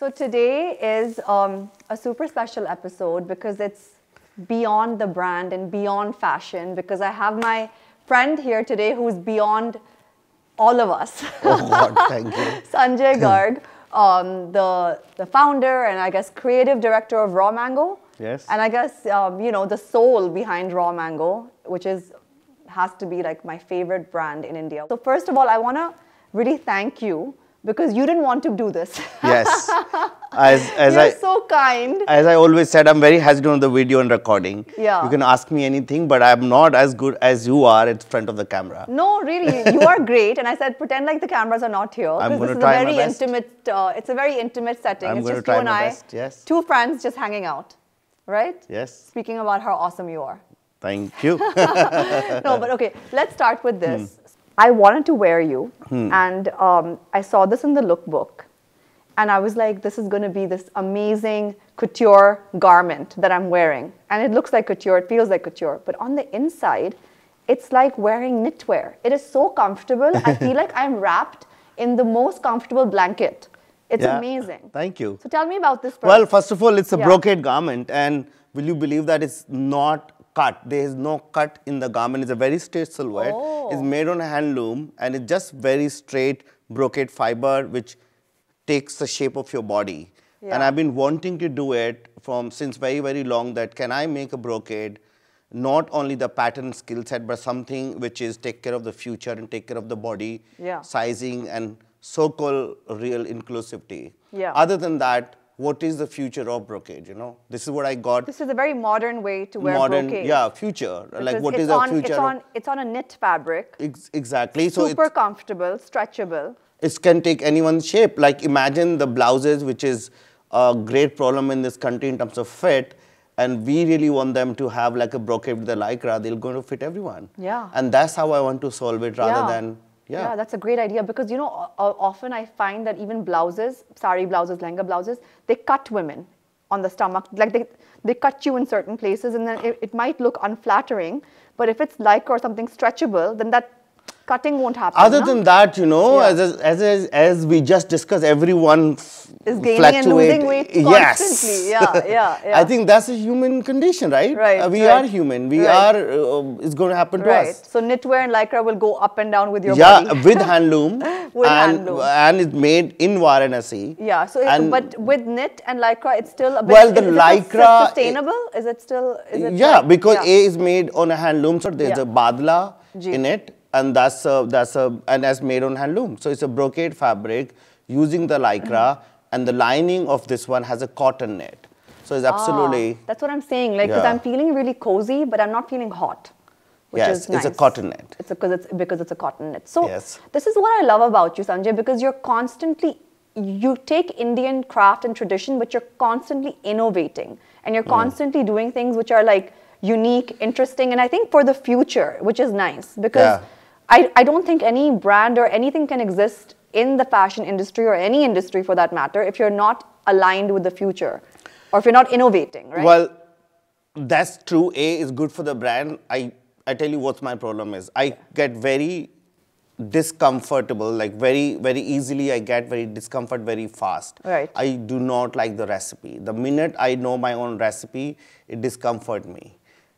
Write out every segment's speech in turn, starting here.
So today is a super special episode because it's beyond the brand and beyond fashion, because I have my friend here today who's beyond all of us. Oh God, thank you. Sanjay Garg, the founder and I guess creative director of Raw Mango. Yes. And I guess, the soul behind Raw Mango, which has to be like my favorite brand in India. So first of all, I want to really thank you because you didn't want to do this. Yes. You're so kind. As I always said, I'm very hesitant on the video and recording. Yeah. You can ask me anything, but I'm not as good as you are at front of the camera. No, really, you are great. And I said, pretend like the cameras are not here. I'm going to try my best. It's a very intimate setting. I'm it's going to just try you and my I, best, yes. two friends just hanging out, right? Yes. Speaking about how awesome you are. Thank you. No, but okay, let's start with this. I wanted to wear you, and I saw this in the lookbook, and I was like, this is going to be this amazing couture garment that I'm wearing. And it looks like couture, it feels like couture, but on the inside, it's like wearing knitwear. It is so comfortable. I feel like I'm wrapped in the most comfortable blanket. It's amazing. Thank you. So tell me about this first. Well, first of all, it's a brocade garment, and will you believe that it's not cut? There is no cut in the garment. It's a very straight silhouette. Oh. It's made on a handloom, and it's just very straight brocade fiber, which takes the shape of your body. Yeah. And I've been wanting to do it since very, very long, that can I make a brocade, not only the pattern skill set, but something which is take care of the future and take care of the body, sizing, and so-called real inclusivity. Yeah. Other than that, what is the future of brocade, This is what I got. This is a very modern way to wear brocade. Yeah, future. Like, what is the future? It's on a knit fabric. Exactly. Super comfortable, stretchable. It can take anyone's shape. Like, imagine the blouses, which is a great problem in this country in terms of fit. And we really want them to have like a brocade with the lycra. They're going to fit everyone. Yeah. And that's how I want to solve it rather than... Yeah, that's a great idea because, often I find that even blouses, sari blouses, lehenga blouses, they cut women on the stomach. Like they cut you in certain places and then it might look unflattering. But if it's lycra or something stretchable, then that cutting won't happen. Other than that, as we just discussed, everyone is gaining and losing weight constantly. Yeah. I think that's a human condition, right? Right. We are human. We are, it's going to happen to us. So knitwear and lycra will go up and down with your body. Yeah, with handloom. And it's made in Varanasi. Yeah, but with knit and lycra, it's still a bit... Well, the lycra... sustainable? Is it still... because A is made on a handloom, so there's a badla in it. And that's made on handloom. So it's a brocade fabric using the lycra, and the lining of this one has a cotton knit. So it's absolutely... That's what I'm saying, because I'm feeling really cozy, but I'm not feeling hot, which is nice. It's a cotton knit. It's because it's a cotton knit. So this is what I love about you, Sanjay, because you take Indian craft and tradition, but you're constantly innovating, and you're constantly doing things which are like unique, interesting, and I think for the future, which is nice, because I don't think any brand or anything can exist in the fashion industry or any industry for that matter if you're not aligned with the future or if you're not innovating, right? Well, that's true. A is good for the brand. I tell you what my problem is. I get very discomfortable, like very, very easily I get very discomfort very fast. Right. I do not like the recipe. The minute I know my own recipe, it discomforts me.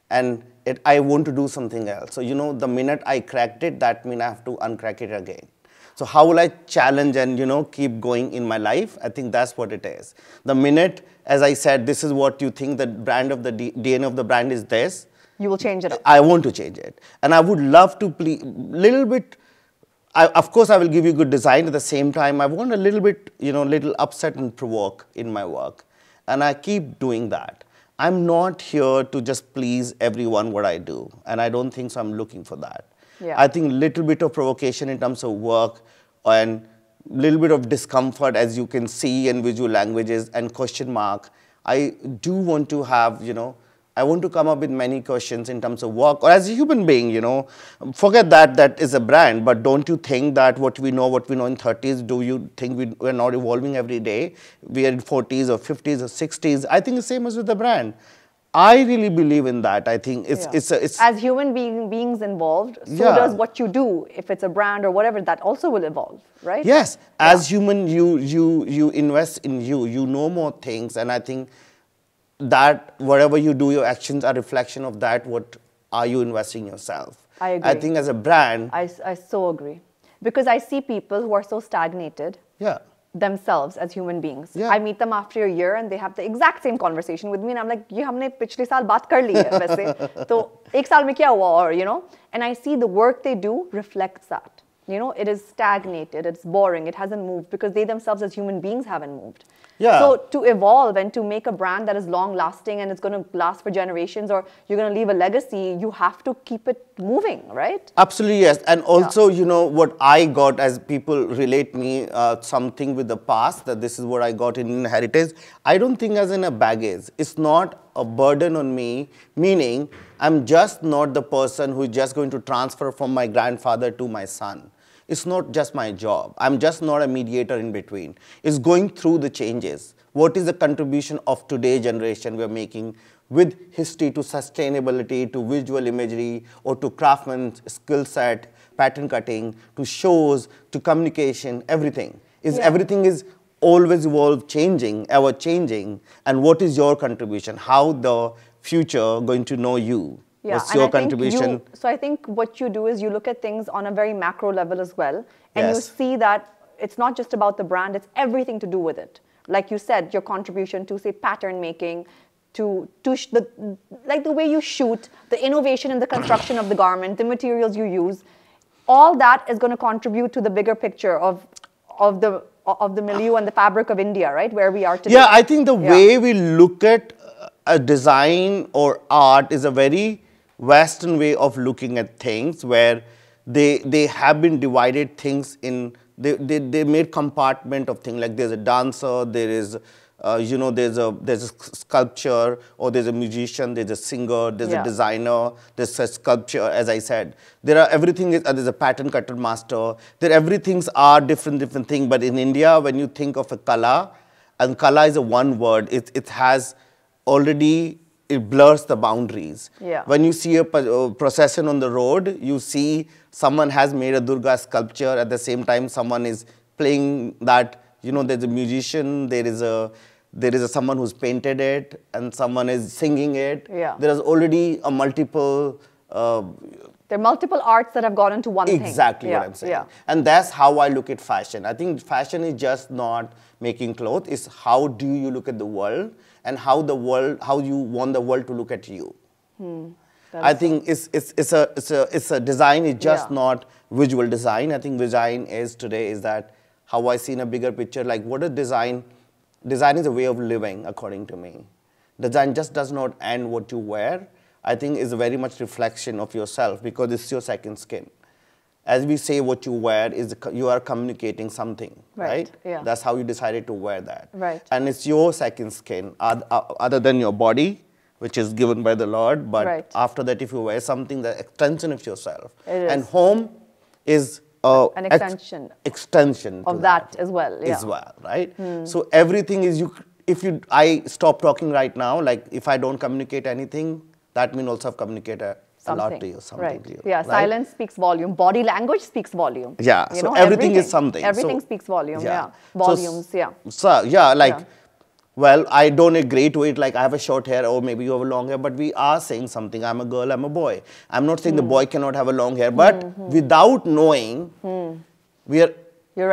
And I want to do something else. So, the minute I cracked it, that means I have to uncrack it again. So how will I challenge and, keep going in my life? I think that's what it is. The minute, as I said, this is what you think the brand of the DNA of the brand is this. You will change it up. I want to change it. And I would love to little bit, of course I will give you good design at the same time. I want a little bit, little upset and provoke in my work. And I keep doing that. I'm not here to just please everyone what I do. And I don't think so I'm looking for that. Yeah. I think little bit of provocation in terms of work and little bit of discomfort, as you can see in visual languages and question mark. I do want to have, I want to come up with many questions in terms of work or as a human being, Forget that is a brand, but don't you think that what we know in 30s, do you think we're not evolving every day? We are in 40s or 50s or 60s. I think the same as with the brand. I really believe in that. I think it's as human beings involved, so does what you do. If it's a brand or whatever, that also will evolve, right? Yes, as human, you invest in you. You know more things, and I think that whatever you do, your actions are reflection of that. What are you investing yourself? I agree. I think as a brand, I so agree, because I see people who are so stagnated. Yeah. Themselves as human beings. Yeah. I meet them after a year and they have the exact same conversation with me, and I'm like, "ये हमने पिछले साल बात कर ली है वैसे, तो एक साल में क्या हुआ?" Or you know, and I see the work they do reflects that. You know, it is stagnated, it's boring, it hasn't moved because they themselves as human beings haven't moved. Yeah. So to evolve and to make a brand that is long lasting and it's going to last for generations, or you're going to leave a legacy, you have to keep it moving, right? Absolutely, yes. And also, you know, what I got as people relate me something with the past, that this is what I got in heritage. I don't think as in a baggage. It's not a burden on me, meaning I'm just not the person who is just going to transfer from my grandfather to my son. It's not just my job. I'm just not a mediator in between. It's going through the changes. What is the contribution of today's generation we're making with history to sustainability, to visual imagery, or to craftsman's skill set, pattern cutting, to shows, to communication, everything. Everything is always evolve, changing, ever changing. And what is your contribution? How the future going to know you? Yeah, what's your contribution? So I think what you do is you look at things on a very macro level as well. And you see that it's not just about the brand, it's everything to do with it. Like you said, your contribution to, say, pattern making, like the way you shoot, the innovation in the construction of the garment, the materials you use, all that is going to contribute to the bigger picture of the milieu and the fabric of India, right, where we are today. Yeah, I think the way we look at a design or art is a very Western way of looking at things, where they have been divided things in, they made compartment of things, like there's a dancer, there is you know, there's a sculpture, or there's a musician, there's a singer, there's a designer, there's a sculpture, as I said. There are everything is, there's a pattern cutter master, everything's are different thing. But in India, when you think of a kala, and kala is a one word, it has already, it blurs the boundaries. Yeah. When you see a procession on the road, you see someone has made a Durga sculpture, at the same time someone is playing that, you know, there's a musician, there is someone who's painted it, and someone is singing it. Yeah. There is already a multiple... there are multiple arts that have gone into one thing. Exactly what I'm saying. Yeah. And that's how I look at fashion. I think fashion is just not making clothes, it's how do you look at the world, and how you want the world to look at you. I think it's a design is just not visual design. I think design is today is that how I see in a bigger picture, like what is design? Design is a way of living, according to me. Design just does not end what you wear. I think is a very much reflection of yourself, because it's your second skin. As we say, what you wear is you are communicating something, right? Yeah. That's how you decided to wear that. Right. And it's your second skin, other than your body, which is given by the Lord. But after that, if you wear something, the extension of yourself. And home is an extension of that as well. Yeah. As well, right? So everything is I stop talking right now, like if I don't communicate anything, that means also I've communicated a lot to you, something to you. Yeah, right? Silence speaks volume. Body language speaks volume. Yeah, you so know, everything is something. Everything speaks volume, Volumes, So, well, I don't agree to it, like I have a short hair, or maybe you have a long hair, but we are saying something. I'm a girl, I'm a boy. I'm not saying the boy cannot have a long hair, but without knowing, we are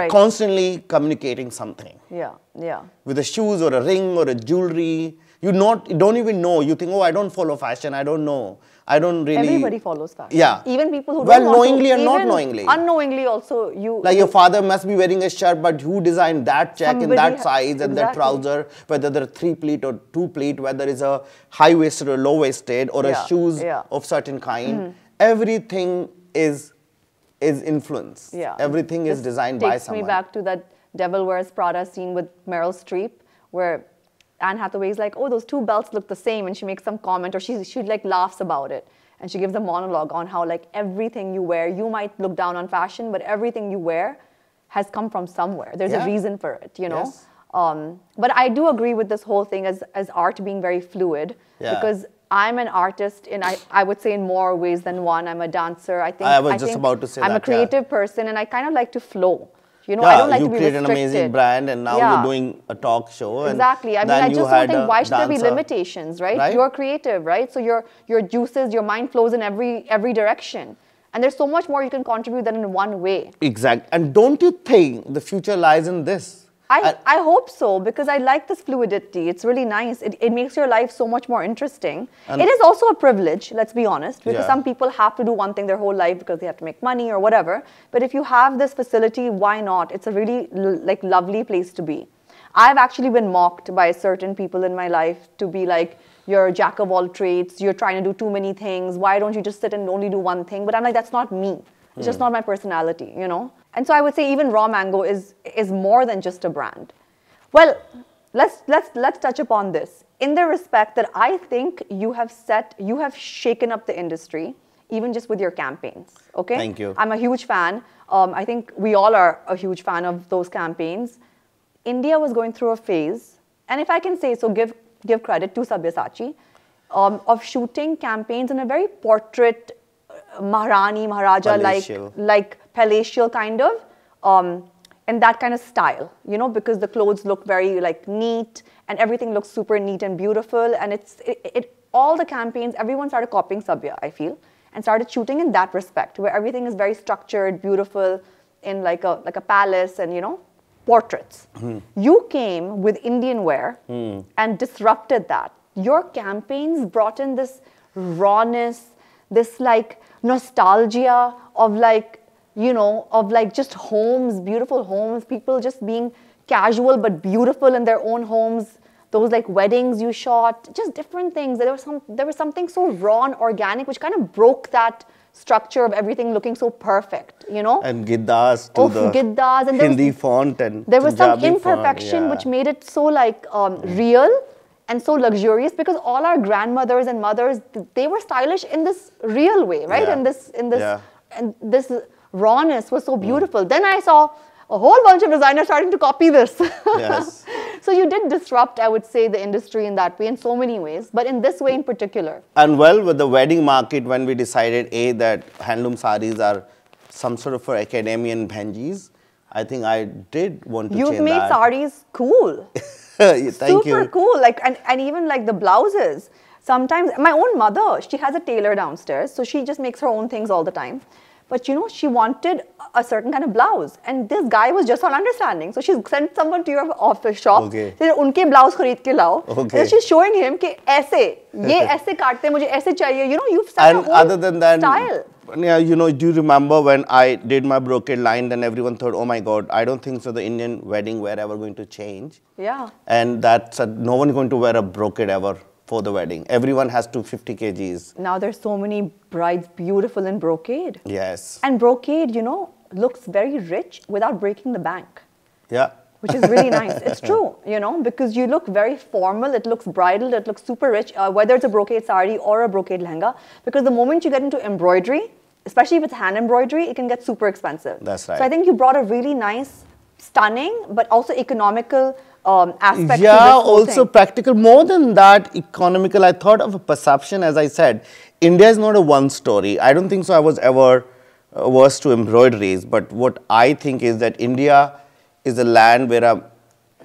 constantly communicating something. Yeah. With a shoes or a ring or a jewelry. You don't even know. You think, oh, I don't follow fashion. I don't know. I don't really... Everybody follows fashion. Yeah. Even people who well, don't knowingly want to, and not knowingly. Unknowingly also, you... Like your father must be wearing a shirt, but who designed that check in that size and that trouser, whether they're 3-pleat or 2-pleat, whether it's a high-waisted or low-waisted, or a shoes of certain kind. Everything is influence. Yeah. Everything is designed by someone. Takes me back to that Devil Wears Prada scene with Meryl Streep, where Anne Hathaway's like, oh, those two belts look the same, and she makes some comment, or she like laughs about it, and she gives a monologue on how like everything you wear, you might look down on fashion, but everything you wear has come from somewhere. There's a reason for it, you know. But I do agree with this whole thing as art being very fluid, because I'm an artist I would say in more ways than one. I'm a dancer. I was just about to say I'm that, a creative person, and I kind of like to flow. You know, yeah, I don't like you to be create restricted. an amazing brand, and now you're doing a talk show. Exactly. I mean, I just don't think why should there be limitations, right? You're creative, right? So your juices, your mind flows in every direction. And there's so much more you can contribute than in one way. Exactly. And don't you think the future lies in this? I hope so, because I like this fluidity. It's really nice. It makes your life so much more interesting. And it is also a privilege, let's be honest, because some people have to do one thing their whole life because they have to make money or whatever. But if you have this facility, why not? It's a really like lovely place to be. I've actually been mocked by certain people in my life to be like, you're a jack of all trades, you're trying to do too many things, why don't you just sit and only do one thing? But I'm like, that's not me. It's just not my personality, you know? And so I would say even Raw Mango is more than just a brand. Well, let's touch upon this in the respect that I think you have shaken up the industry, even just with your campaigns. Okay. Thank you. I'm a huge fan. I think we all are a huge fan of those campaigns. India was going through a phase, and if I can say so, give credit to Sabyasachi, of shooting campaigns in a very portrait, Maharani, Maharaja, like palatial kind of, and that kind of style, you know, because the clothes look very like neat and everything looks super neat and beautiful. And all the campaigns, everyone started copying Sabya, I feel, and started shooting in that respect, where everything is very structured, beautiful, in like a palace and, you know, portraits. You came with Indian wear and disrupted that. Your campaigns brought in this rawness, this like nostalgia of like, you know, of like just homes, beautiful homes, people just being casual but beautiful in their own homes. Those like weddings you shot, just different things. There was something so raw and organic, which kind of broke that structure of everything looking so perfect, you know. And Giddas to the Giddas and Hindi font and there was Punjabi some imperfection which made it so like real and so luxurious, because all our grandmothers and mothers, they were stylish in this real way, right? And this rawness was so beautiful. Then I saw a whole bunch of designers starting to copy this. Yes. So you did disrupt, I would say, the industry in that way, in so many ways, but in this way in particular. And well, with the wedding market, when we decided, that handloom saris are some sort of for academia and bhanjis, I think I did want to change that. You've made saris cool. Thank you. Super cool. Like, and even like the blouses. Sometimes, my own mother, she has a tailor downstairs, so she just makes her own things all the time. But you know, she wanted a certain kind of blouse, and this guy was just not understanding. So she sent someone to your office shop. Said, "Unke blouse khareed ke lao." And she's showing him कि ऐसे, ये ऐसे काटते हैं, मुझे ऐसे चाहिए. You know, you've set and other than that, style. Yeah, you know, do you remember when I did my brocade line? Then everyone thought, "Oh my God, I don't think so. The Indian wedding wear ever going to change." Yeah. And that's no one going to wear a brocade ever for the wedding. Everyone has to 50 kgs. Now there's so many brides beautiful in brocade. Yes. And brocade, you know, looks very rich without breaking the bank. Yeah. Which is really nice. It's true, you know, because you look very formal, it looks bridal, it looks super rich, whether it's a brocade sari or a brocade lehenga, because the moment you get into embroidery, especially if it's hand embroidery, it can get super expensive. That's right. So I think you brought a really nice, stunning, but also economical aspect to this whole also thing. Practical. More than that, economical. I thought of a perception, as I said. India is not a one story. I don't think so I was ever averse to embroideries, but what I think is that India is a land where are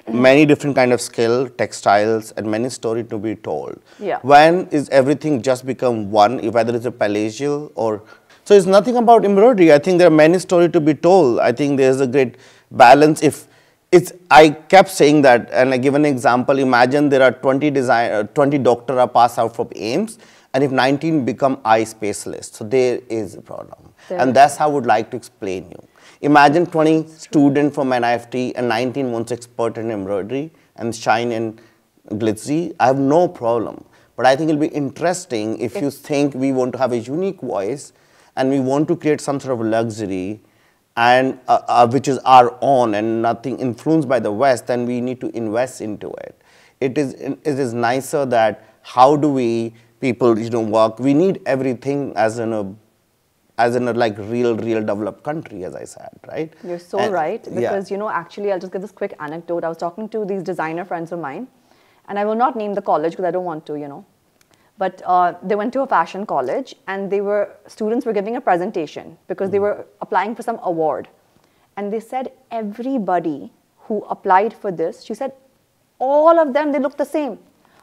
many different kind of skill, textiles, and many stories to be told. Yeah. When is everything just become one, whether it's a palatial or... So it's nothing about embroidery. I think there are many stories to be told. I think there's a great balance. I kept saying that, and I give an example. Imagine there are 20 doctors are passed out from AIMS, and if 19 become eye specialists, so there is a problem. And that's how I would like to explain you. Imagine 20 students from NIFT and 19 wants expert in embroidery and shine and glitzy. I have no problem. But I think it'll be interesting if you think we want to have a unique voice and we want to create some sort of luxury and which is our own and nothing influenced by the West, then we need to invest into it. It is nicer that how do we people work. We need everything as in a as in a like real developed country, as I said, right? You're so right, because you know, actually, I'll just give this quick anecdote. I was talking to these designer friends of mine, and I will not name the college because I don't want to, you know. But they went to a fashion college, and students were giving a presentation because they were applying for some award. And they said everybody who applied for this, she said, all of them, they look the same.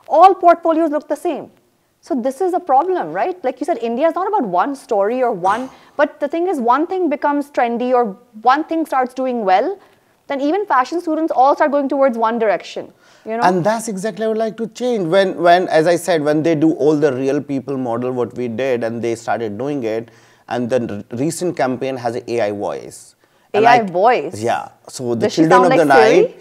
All portfolios look the same. So this is a problem, right? Like you said, India is not about one story or one, but the thing is, one thing becomes trendy or one thing starts doing well, then even fashion students all start going towards one direction. You know? And that's exactly what I would like to change. When, as I said, when they do all the real people model, what we did, and they started doing it, and the recent campaign has an AI voice. AI voice? Yeah. So the Children of the Night,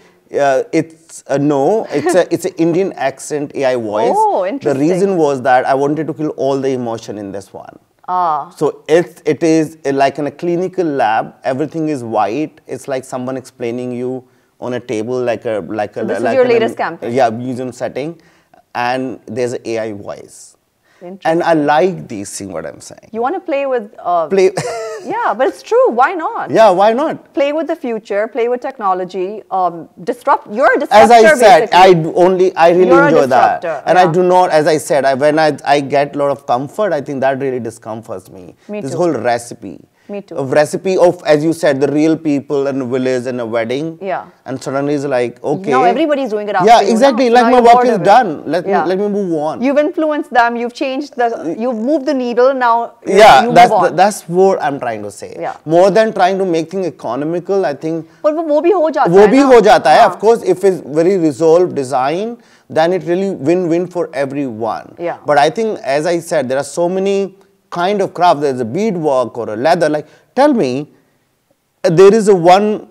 it's an Indian accent AI voice. Oh, interesting. The reason was that I wanted to kill all the emotion in this one. Ah. So it is like in a clinical lab, everything is white. It's like someone explaining you on a table, like a so this is your latest campaign. Yeah, museum setting, and there's an AI voice. And I like these things, what I'm saying. You want to play with... yeah, but it's true. Why not? Yeah, why not? Play with the future, play with technology, disrupt. You're a disruptor, as I said, basically. I really enjoy that. And yeah. I do not, as I said, when I get a lot of comfort, I think that really discomforts me. This whole recipe. Me too. A recipe of, as you said, the real people in a village and a wedding. Yeah. And suddenly it's like, okay. Now everybody's doing it after Yeah, you, exactly. no? Like so my work is done. Let me move on. You've influenced them. You've changed you've moved the needle. Now that's what I'm trying to say. Yeah. More than trying to make things economical, I think. But वो भी हो जाता है. वो भी हो जाता है. Of course, if it's very resolved design, then it really win-win for everyone. Yeah. But I think, as I said, there are so many kind of craft. There's a beadwork or a leather. Like, tell me, there is a one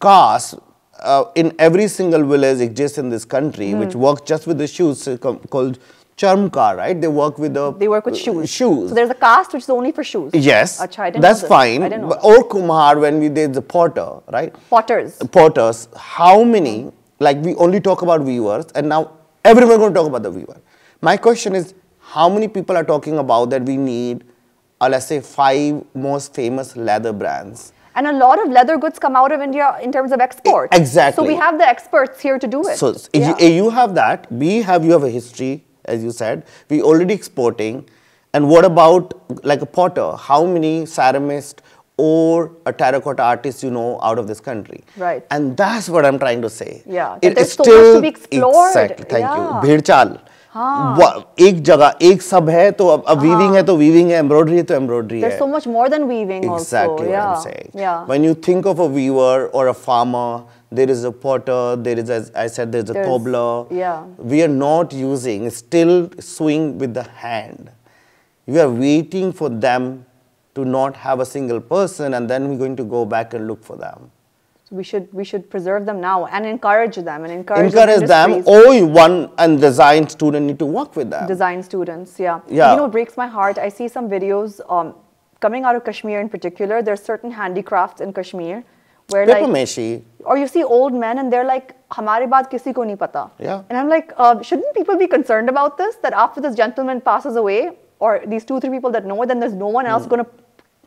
caste in every single village exists in this country which works just with the shoes called charmkar, right? They work with shoes. Shoes. So there's a caste which is only for shoes. Yes. Achha, I didn't that's know this. fine. I didn't know or kumar when we did the potter, right? Potters. How many? Like we only talk about weavers, and now everyone going to talk about the weaver. My question is, how many people are talking about that we need, let's say, 5 most famous leather brands? And a lot of leather goods come out of India in terms of export. Exactly. So we have the experts here to do it. So you have that. You have a history, as you said. We already exporting. And what about like a potter? How many ceramists or a terracotta artist you know out of this country? Right. And that's what I'm trying to say. Yeah. There's so much to be explored. Exactly. Thank you. भेड़ चाल. एक जगह एक सब है तो अब weaving है तो weaving है, embroidery है तो embroidery है. There's so much more than weaving also. Exactly what I'm saying. Yeah. When you think of a weaver or a farmer, there is a potter, there is, as I said, there's a cobbler. Yeah. We are not using, still sewing with the hand. We are waiting for them to not have a single person, and then we're going to go back and look for them. We should preserve them now and encourage them and encourage them. Or one and design student need to work with them. Design students, yeah. You know, it breaks my heart. I see some videos coming out of Kashmir in particular. There's certain handicrafts in Kashmir where or you see old men and they're like, "Hamare baat kisi ko nahi pata." Yeah. And I'm like, shouldn't people be concerned about this? That after this gentleman passes away, or these 2-3 people that know it, then there's no one else going to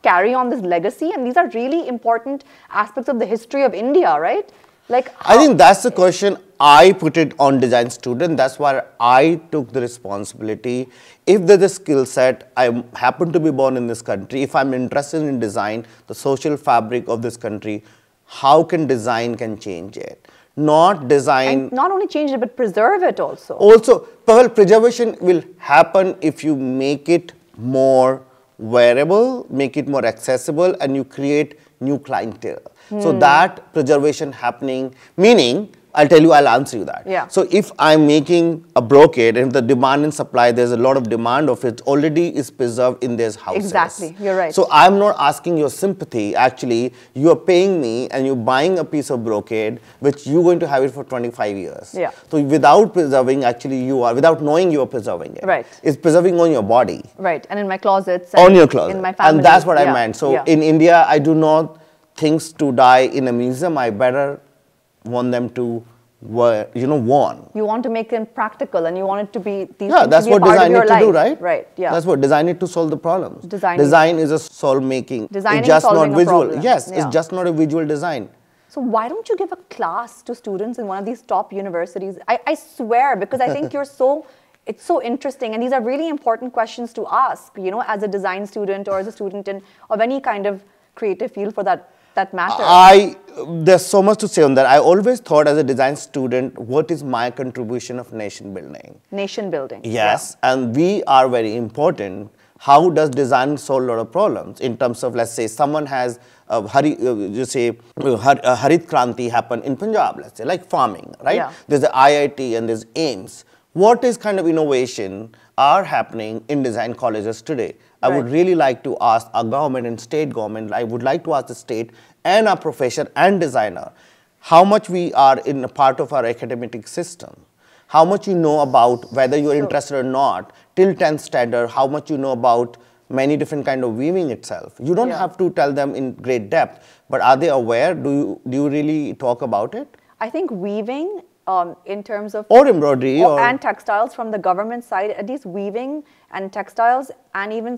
carry on this legacy, and these are really important aspects of the history of India, right? Like, I think that's the question. I put it on design student. That's why I took the responsibility. If there's a skill set, I happen to be born in this country. If I'm interested in design, the social fabric of this country, how can design change it? Not design. And not only change it, but preserve it also. Also, well, preservation will happen if you make it more wearable, make it more accessible, and you create new clientele. So that preservation happening, meaning, I'll tell you, I'll answer you that. Yeah. So if I'm making a brocade, and if the demand and supply, there's a lot of demand of it, already is preserved in these houses. Exactly, you're right. So I'm not asking your sympathy. Actually, you are paying me and you're buying a piece of brocade, which you're going to have it for 25 years. Yeah. So without preserving, actually without knowing you are preserving it. Right. It's preserving on your body. Right, and in my closets. On your closet. In my family. And that's what I meant. So in India, I do not things to die in a museum. I better want them to were, won. You want to make them practical, and you want it to be these Yeah, that's what design needs to do, right? Right. Yeah. That's what design needs to solve the problems. Design is a solve making. Designing it's just solving not visual. A problem. Yes, yeah. it's just not a visual design. So why don't you give a class to students in one of these top universities? I swear, because I think it's so interesting, and these are really important questions to ask, as a design student or as a student of any kind of creative field for that matter. There's so much to say on that. I always thought as a design student, what is my contribution of nation building? Nation building. Yes, yeah. And we are very important. How does design solve a lot of problems in terms of, let's say, someone has Harit Kranti happen in Punjab, let's say, like farming, right? Yeah. There's the IIT and there's AIMS. What is kind of innovation are happening in design colleges today? I would really like to ask our government and state government, I would like to ask the state and our professor and designer, how much we are in a part of our academic system. How much you know about whether you're interested or not, till 10th standard, how much you know about many different kind of weaving itself. You don't have to tell them in great depth, but are they aware? Do you really talk about it? I think weaving, in terms of... Or embroidery. And textiles from the government side, at least weaving and textiles, and even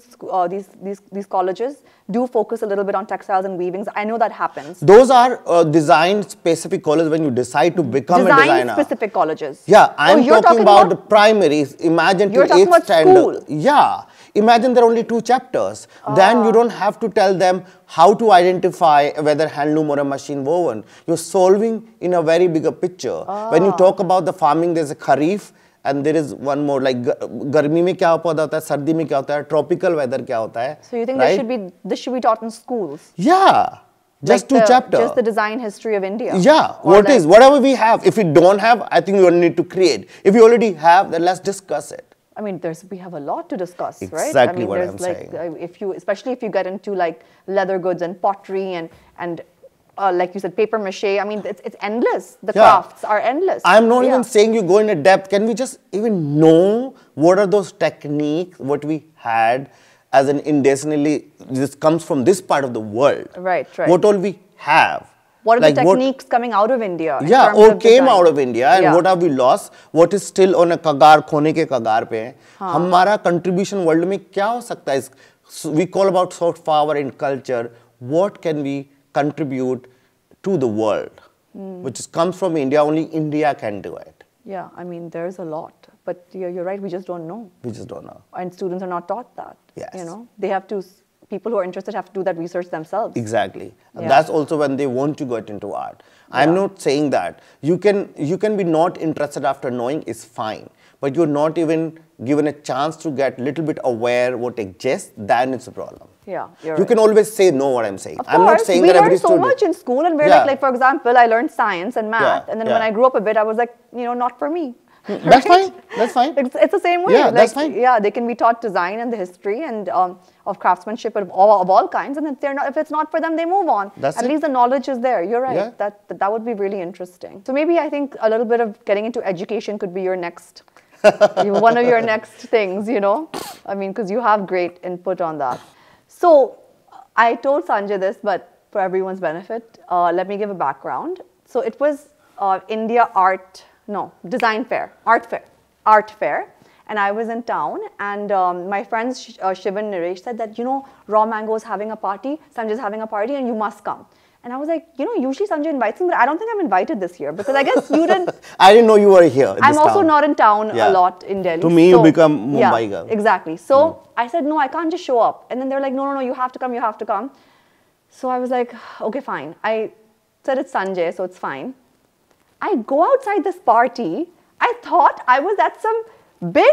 these colleges do focus a little bit on textiles and weavings. I know that happens. Those are design-specific colleges when you decide to become a designer. Design-specific colleges. Yeah, I'm talking about the primaries. Imagine to 8th standard. School. Yeah. Imagine there are only 2 chapters. Then you don't have to tell them how to identify whether handloom or a machine woven. You're solving in a very bigger picture. When you talk about the farming, there's a kharif, and there is one more, like गर्मी में क्या पौधा होता है, सर्दी में क्या होता है, tropical weather क्या होता है. So you think this should be taught in schools? Yeah. Just like 2 chapters. Just the design history of India. Yeah. Whatever we have. If we don't have, I think we only need to create. If we already have, then let's discuss it. I mean, we have a lot to discuss, right? Exactly what I'm saying. Especially if you get into like leather goods and pottery and like you said, paper mache. I mean, it's endless. The crafts are endless. I'm not even saying you go into depth. Can we just even know what are those techniques, what we had as an indefinitely, this comes from this part of the world. Right. What all we have. What are the techniques coming out of India? Yeah, or came out of India, and what have we lost? What is still on a kagar, khone ke kagar pe? Hamara contribution world mein kya ho sakta hai? We call about soft power in culture. What can we contribute to the world? Which comes from India, only India can do it. Yeah, I mean, there's a lot. But you're right, we just don't know. We just don't know. And students are not taught that. Yes. They have to... People who are interested have to do that research themselves. Exactly. And that's also when they want to get into art. I'm not saying that. You can be not interested after knowing is fine. But you're not even given a chance to get a little bit aware what exists, then it's a problem. Yeah, you can always say no what I'm saying. Of I'm not saying we that every student... We learn so much in school, and we're like, for example, I learned science and math, and then when I grew up a bit, I was like, not for me. That's fine. That's fine. It's the same way. Yeah, that's fine. Yeah, they can be taught design and the history and of craftsmanship of all kinds, and if it's not for them, they move on. At least the knowledge is there. You're right. Yeah. That would be really interesting. So maybe I think a little bit of getting into education could be your next, one of your next things. I mean, because you have great input on that. So I told Sanjay this, but for everyone's benefit, let me give a background. So it was India Design Fair, Art Fair. And I was in town, and my friends Shiv and Naresh said that, Raw Mango is having a party, Sanjay's having a party, and you must come. And I was like, usually Sanjay invites me, but I don't think I'm invited this year, because I guess you didn't... I didn't know you were here. I'm also not in town a lot in Delhi. To me, you become Mumbai girl. Exactly. So I said, no, I can't just show up. And then they're like, no, you have to come. So I was like, okay, fine. I said it's Sanjay, so it's fine. I go outside this party. I thought I was at some big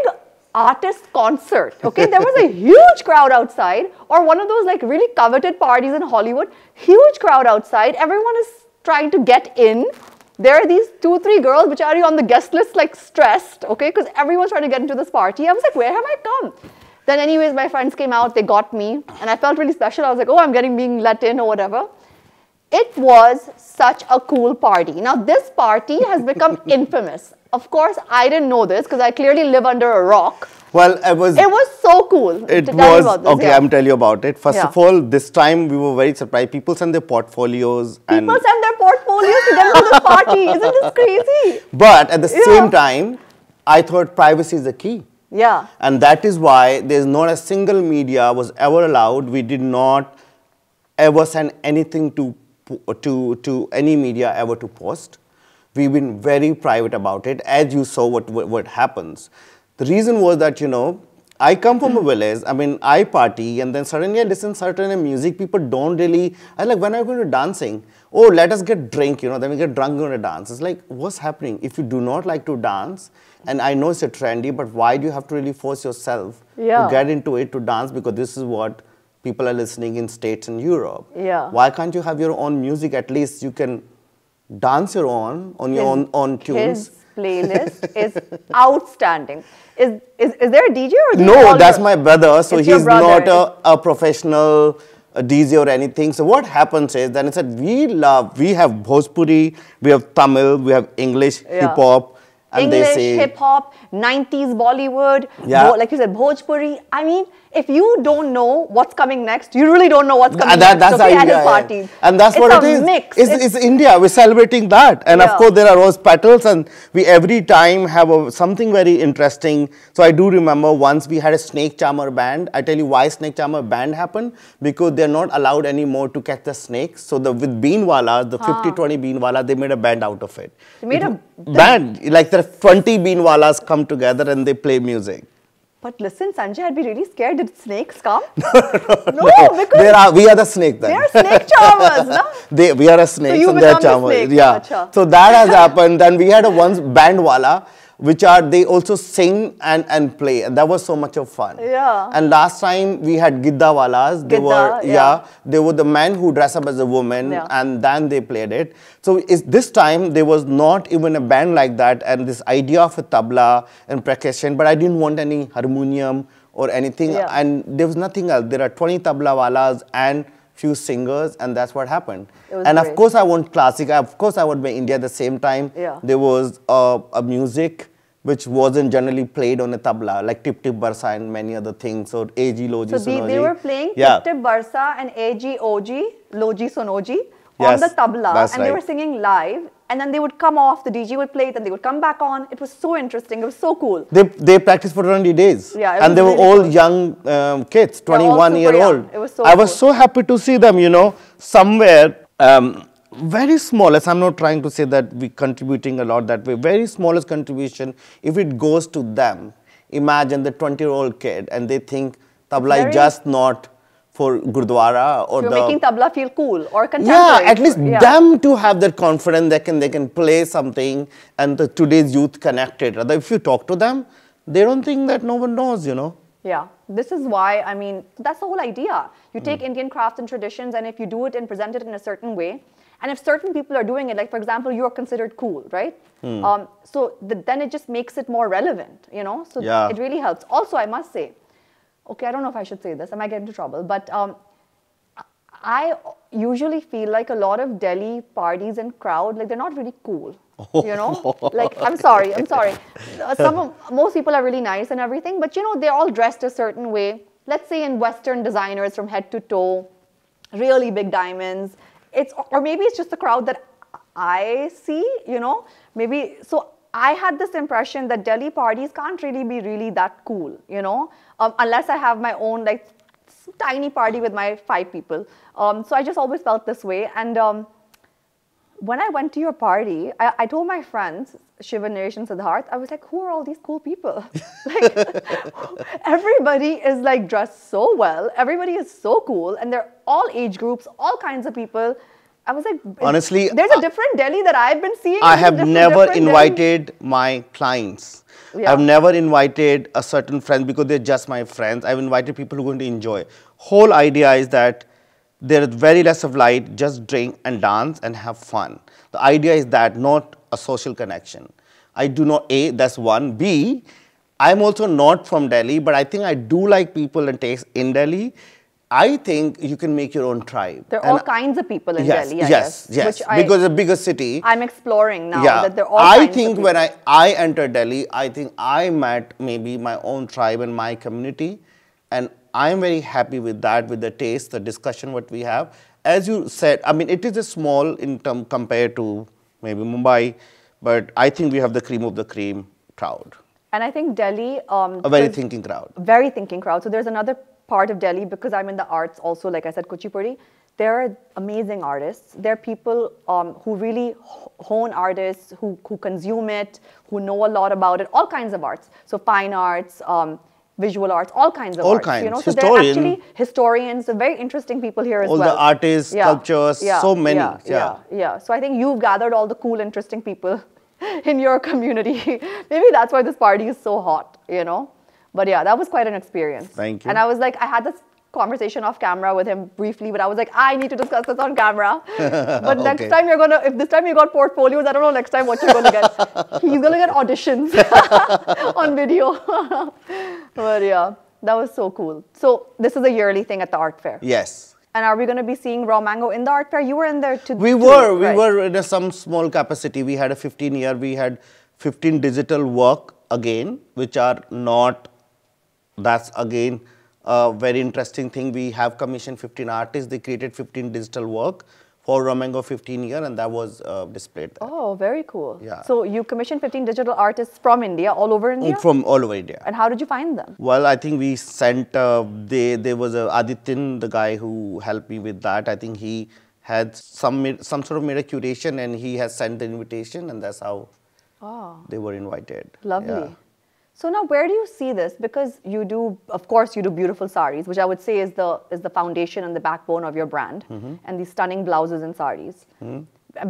artist concert. Okay, there was a huge crowd outside, or one of those like really coveted parties in Hollywood. Huge crowd outside. Everyone is trying to get in. There are these 2-3 girls which are on the guest list, like stressed. Okay, because everyone's trying to get into this party. I was like, where have I come? Then anyways, my friends came out. They got me, and I felt really special. I was like, oh, I'm being let in or whatever. It was such a cool party. Now, this party has become infamous. Of course, I didn't know this because I clearly live under a rock. Well, it was so cool. It was, okay, I'm telling you about it. First of all, this time we were very surprised. People sent their portfolios. People sent their portfolios to them to the party. Isn't this crazy? But at the same time, I thought privacy is the key. Yeah. And that is why there's not a single media was ever allowed. We did not ever send anything to any media ever to post. We've been very private about it, as you saw what happens. The reason was that, you know, I come from a village, I mean, I party, and then suddenly I listen to certain music, people don't really, I like, when I go to dancing, oh, let us get drink, you know, then we get drunk on a dance. It's like, what's happening? If you do not like to dance, and I know it's a trendy, but why do you have to really force yourself to get into it, to dance, because this is what people are listening in States and Europe. Yeah. Why can't you have your own music? At least you can dance your own, on your own tunes. His playlist is outstanding. Is there a DJ or no? That's my brother. So he's not a professional DJ or anything. So what happens is, then I said, we have Bhojpuri, we have Tamil, we have English hip hop, and English they say hip hop, 90s Bollywood, like you said, Bhojpuri. I mean, if you don't know what's coming next, you really don't know what's coming next. That's okay, at his parties. And that's what it is. Mix. It's India. We're celebrating that. And of course, there are rose petals, and we every time have something very interesting. So I do remember once we had a snake charmer band. I tell you why snake charmer band happened. Because they're not allowed anymore to catch the snakes. So with beanwalas, the 50-20 beanwala, they made a band out of it. They made a band. Like the 20 beanwalas come together and they play music. But listen, Sanjay, I'd be really scared. Did snakes come? No, because we are the snake then. They are snake charmers, no? We are a snake, so they are charmers. Yeah. Achha. So that has happened. Then we had a once bandwala, which they also sing and play, and that was so much of fun. Yeah. And last time we had giddawalas. They were the men who dress up as a woman, and then they played it. So this time there was not even a band like that, and this idea of a tabla and percussion, but I didn't want any harmonium or anything, and there was nothing else. There are 20 tabla walas and few singers, and that's what happened. And great. Of course I want classic. Of course I want by India. At the same time, there was a music which wasn't generally played on a tabla, like Tip Tip Barsa and many other things, or Loji Sonoji. So they were playing Tip Tip Barsa and Loji Sonoji on the tabla, and they were singing live, and then they would come off, the DJ would play it, and they would come back on. It was so interesting. It was so cool. They practiced for 20 days. Yeah, and they were all young kids, 21-year-old. It was so I was so happy to see them, you know, somewhere. Very smallest, I'm not trying to say that we're contributing a lot that way, very smallest contribution, if it goes to them, imagine the 20-year-old kid and they think tabla is just not for Gurdwara or you're making tabla feel cool or contemporary. Yeah, at least them to have that confidence they can play something, and today's youth connected. Rather, if you talk to them, they don't think that no one knows, you know. Yeah, this is why, I mean, that's the whole idea. You take Indian crafts and traditions, and if you do it and present it in a certain way, and if certain people are doing it, like for example, you're considered cool, right? So then it just makes it more relevant, you know? So it really helps. Also, I must say, okay, I don't know if I should say this, I might get into trouble, but I usually feel like a lot of Delhi parties and crowd, like they're not really cool, you know? Like, I'm sorry. Most people are really nice and everything, but you know, they're all dressed a certain way. Let's say in Western designers from head to toe, really big diamonds. Or maybe it's just the crowd that I see, you know, maybe. So I had this impression that Delhi parties can't really be really that cool, you know, unless I have my own like tiny party with my 5 people. So I just always felt this way. And when I went to your party, I told my friends, Shiva, Naresh and Siddharth, I was like, who are all these cool people? Like, everybody is like dressed so well. Everybody is so cool. And they're all age groups, all kinds of people. I was like, honestly, there's a different Delhi that I've been seeing. I have never invited my clients. I've never invited a certain friend because they're just my friends. I've invited people who are going to enjoy. Whole idea is that there is very less of light, just drink and dance and have fun. The idea is that, not a social connection. I do not, A, that's one. B, I'm also not from Delhi, but I think I do like people and taste in Delhi. I think you can make your own tribe. There are all kinds of people in Delhi, I guess. Yes, because it's a bigger city. I'm exploring now that there are all I kinds think of people. when I entered Delhi, I think I met maybe my own tribe and my community. And I'm very happy with that, with the taste, the discussion what we have. As you said, I mean, it is a small in term compared to maybe Mumbai, but I think we have the cream of the cream crowd. And I think Delhi... a very thinking crowd. Very thinking crowd. So there's another part of Delhi, because I'm in the arts also, like I said, Kuchipudi. There are amazing artists. There are people who really hone artists, who consume it, who know a lot about it, all kinds of arts. So fine arts, visual arts, all kinds of arts. Kinds. You know? So they're actually historians, so very interesting people here as well. All the artists, sculptures, so many. So I think you've gathered all the cool, interesting people in your community. Maybe that's why this party is so hot, you know. But yeah, that was quite an experience. Thank you. And I was like, I had this conversation off camera with him briefly, but I was like, I need to discuss this on camera. But next time you're gonna, if this time you got portfolios, I don't know next time what you're gonna get. He's gonna get auditions on video. But yeah, that was so cool. So this is a yearly thing at the art fair. Yes. And are we going to be seeing raw mango in the art fair? You were in there too. We were in some small capacity. We had a 15-year, we had 15 digital work again, which are not, that's again a very interesting thing. We have commissioned 15 artists. They created 15 digital work for raw mango 15-year, and that was displayed there. Oh, very cool. Yeah. So you commissioned 15 digital artists from India, all over India? From all over India. And how did you find them? Well, I think we sent, there was Adityan, the guy who helped me with that. I think he had some sort of made a curation, and he has sent the invitation, and that's how they were invited. Lovely. Yeah. So now where do you see this? Because you do, of course, you do beautiful saris, which I would say is the foundation and the backbone of your brand, and these stunning blouses and saris.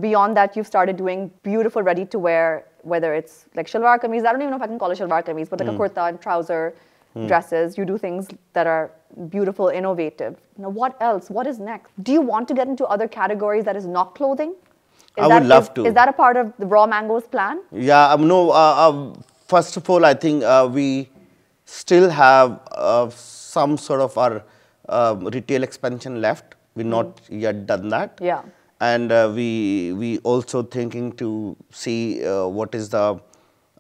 Beyond that, you've started doing beautiful ready-to-wear, whether it's like shalwar kameez. I don't even know if I can call it shalwar kameez, but like a kurta and trouser dresses. You do things that are beautiful, innovative. Now, what else? What is next? Do you want to get into other categories that is not clothing? I would love to. Is that a part of the Raw Mango's plan? Yeah, no. First of all, I think we still have some sort of our retail expansion left. We're not yet done that. Yeah. And we also thinking to see what is the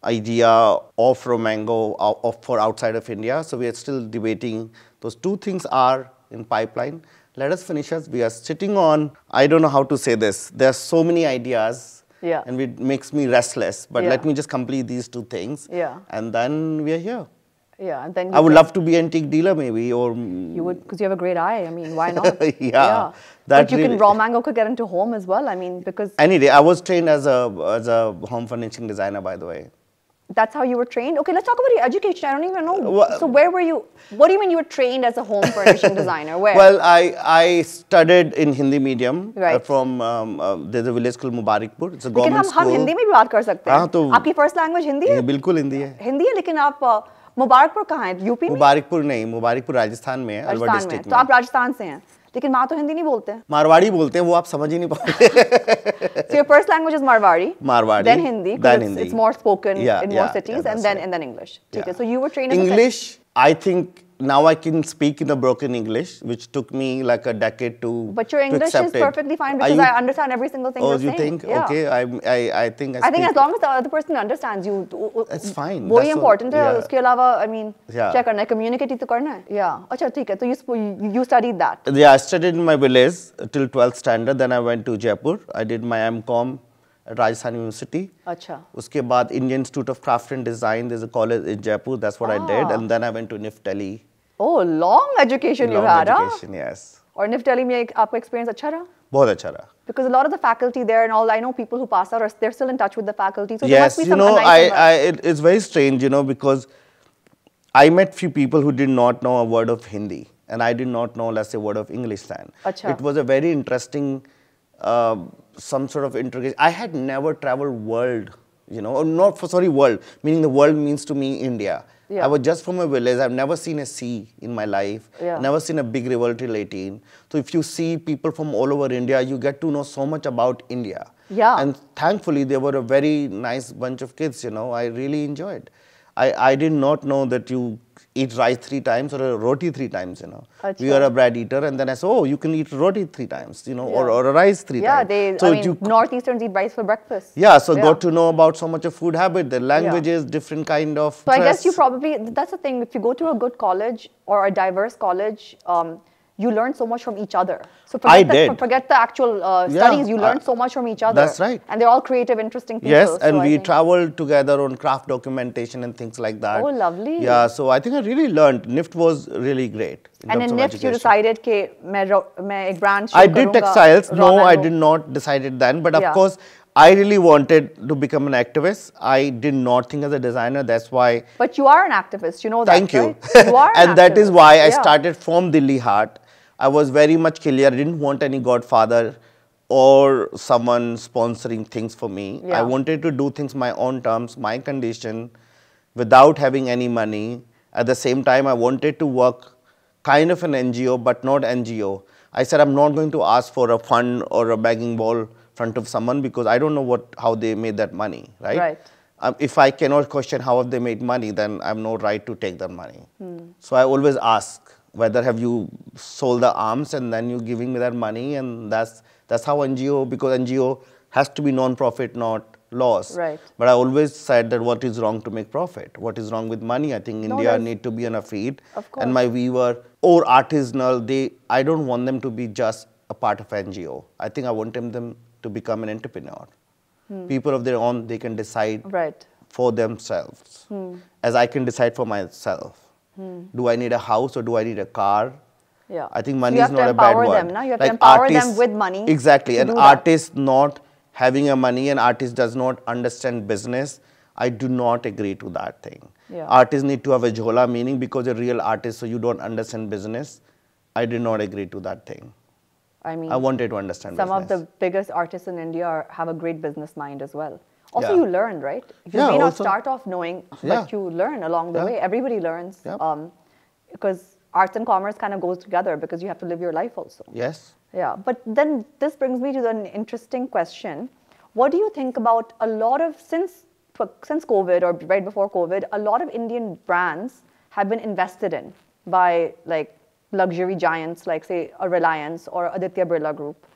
idea of raw mango for outside of India. So we are still debating. Those two things are in pipeline. Let us finish us. We are sitting on, I don't know how to say this. There are so many ideas. Yeah. And it makes me restless. But let me just complete these two things. Yeah. And then we are here. Yeah. And then I would love to be antique dealer maybe, or you would, because you have a great eye. I mean, why not? Yeah. But you can raw mango could get into home as well. I mean, because any day I was trained as a home furnishing designer, by the way. That's how you were trained? Okay, let's talk about your education. I don't even know. So where were you? What do you mean you were trained as a home furnishing designer? Where? Well, I studied in Hindi medium from, there's a village called Mubarakpur. It's a government school. हम हिंदी में भी बात कर सकते हैं? आपकी first language Hindi है? बिल्कुल हिंदी है. हिंदी है, लेकिन आप मुबारकपुर कहाँ हैं? यूपी में? मुबारकपुर नहीं, मुबारकपुर राजस्थान में है, अलवर डिस्ट्रिक्ट में. तो आप राजस्थान से हैं? लेकिन वहाँ तो हिंदी नहीं बोलते हैं. मारवाड़ी बोलते हैं, वो आप समझ ही नहीं पाओगे. So your first language is Marwari. Marwari. Then Hindi. Then Hindi. It's more spoken in more cities, and then English. Okay. So you were trained in English. I think now I can speak in a broken English, which took me like a decade to. But your English is perfectly fine because I understand every single thing you're saying. Oh, you think? Yeah. Okay. I think I think as long as the other person understands you, it's fine. वो ही important है. उसके अलावा, I mean, क्या करना है? Communicate तो करना है. Yeah. अच्छा ठीक है. तो you studied that. Yeah, I studied in my village till 12th standard. Then I went to Jaipur. I did my M.Com at Rajasthan University. अच्छा. उसके बाद Indian Institute of Craft and Design. There's a college in Jaipur. That's what I did. And then I went to NIF Delhi. Oh, long education you had, Long education, yes. और NIF Delhi में आपका experience अच्छा रहा? बहुत अच्छा रहा. Because a lot of the faculty there and all, I know people who pass out, they're still in touch with the faculty. So yes, you know, it's very strange, you know, because I met few people who did not know a word of Hindi. And I did not know, let's say, a word of English then. Achha. It was a very interesting, some sort of integration. I had never traveled world, you know, or not for, sorry, world, meaning the world means to me India. Yeah. I was just from a village. I've never seen a sea in my life. Yeah. Never seen a big river till 18. So if you see people from all over India, you get to know so much about India. Yeah. And thankfully, they were a very nice bunch of kids, you know. I really enjoyed. I did not know that you eat rice 3 times or a roti 3 times, you know. Achha. We are a bread eater, and then I said, oh, you can eat roti 3 times, you know, or a rice 3 times. Yeah, I mean, Northeasterns eat rice for breakfast. Yeah, so got to know about so much of food habit, the languages, different kind of So dress. I guess you probably, that's the thing, if you go to a good college or a diverse college, you learn so much from each other. So forget the actual studies, you learn so much from each other. That's right. And they're all creative, interesting people. Yes, and we traveled together on craft documentation and things like that. Oh, lovely. Yeah, so I think I really learned. NIFT was really great. And in NIFT, you decided that मैं एक brand I did textiles. No, I did not decided then. But of course, I really wanted to become an activist. I did not think as a designer. That's why. But you are an activist. You know that. Thank you. Right? You are an and activist. That is why I started from Delhi Heart. I was very much clear. I didn't want any godfather or someone sponsoring things for me. Yeah. I wanted to do things my own terms, my condition, without having any money. At the same time, I wanted to work kind of an NGO, but not NGO. I said, I'm not going to ask for a fund or a begging bowl in front of someone because I don't know how they made that money, right? Right. If I cannot question how have they made money, then I have no right to take that money. So I always ask, whether have you sold the arms and then you giving me that money, and that's how NGO, because NGO has to be non-profit, not loss. Right. But I always said that what is wrong to make profit? What is wrong with money? I think India need to be on a feet. Of course. And my weaver or artisanal, I don't want them to be just a part of NGO. I think I want them to become an entrepreneur. People of their own, they can decide for themselves. As I can decide for myself. Do I need a house or do I need a car? Yeah. I think money is not a bad word. You have to empower them. You have to empower them with money. Exactly. An artist not having a money, an artist does not understand business. I do not agree to that thing. Yeah. Artists need to have a jhola, meaning because you're a real artist, so you don't understand business. I did not agree to that thing. I mean, I wanted to understand some business. of the biggest artists in India have a great business mind as well. Also, you learn, right? You may not start off knowing, but you learn along the way. Everybody learns because arts and commerce kind of goes together because you have to live your life also. Yes. Yeah, but then this brings me to an interesting question. What do you think about a lot of, since COVID or right before COVID, a lot of Indian brands have been invested in by like luxury giants like say a Reliance or Aditya Birla Group.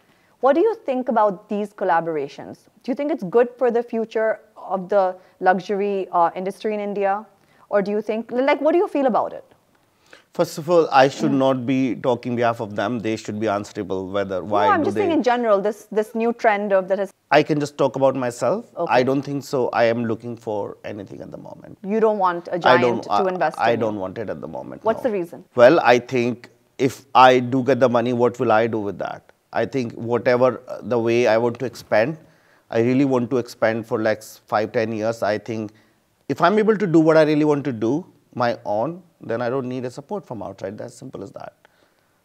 What do you think about these collaborations? Do you think it's good for the future of the luxury industry in India? Or do you think, like, what do you feel about it? First of all, I should not be talking on behalf of them. They should be answerable whether, why no, I'm just saying in general, this new trend of that has... I can just talk about myself. Okay. I don't think so. I am looking for anything at the moment. You don't want a giant to invest in I don't want it at the moment. What's the reason? Well, I think if I do get the money, what will I do with that? I think whatever the way I want to expand, I really want to expand for like 5-10 years. I think if I'm able to do what I really want to do, my own, then I don't need a support from outside. That's simple as that.